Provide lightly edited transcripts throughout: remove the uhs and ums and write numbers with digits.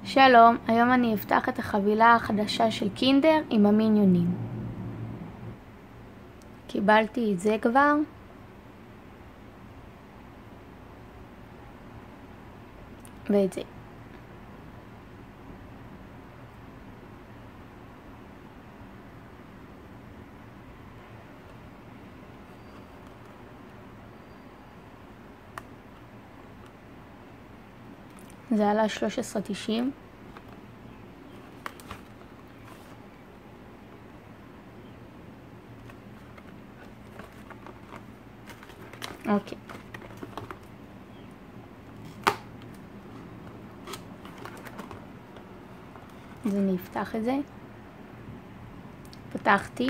שלום, היום אני אפתח את החבילה החדשה של קינדר עם המיניונים. קיבלתי את זה כבר. ואת זה. זה עלה 13.90. אוקיי. אז אני אפתח את זה. פתחתי.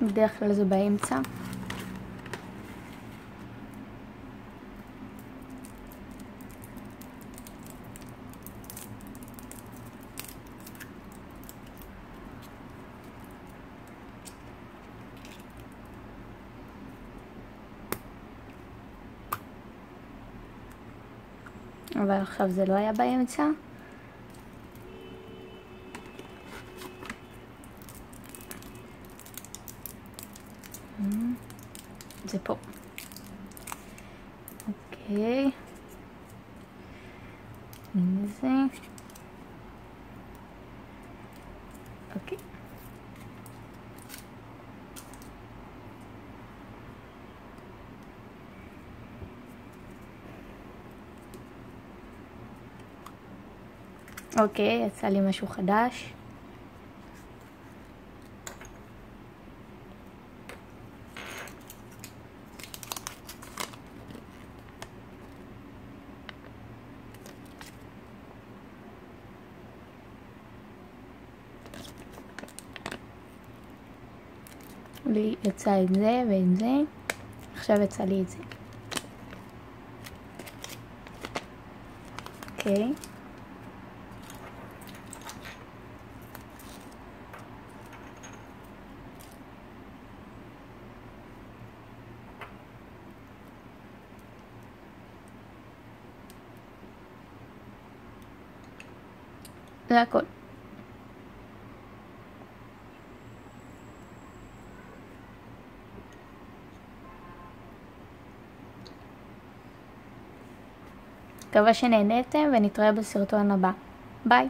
בדרך כלל זה באמצע. אבל עכשיו זה לא היה באמצע. זה פה. אוקיי. הנה זה. אוקיי. אוקיי, יצא לי משהו חדש. לי יצא את זה ואת זה. עכשיו יצא לי את זה. אוקיי. זה הכל. מקווה שנהניתם ונתראה בסרטון הבא. ביי.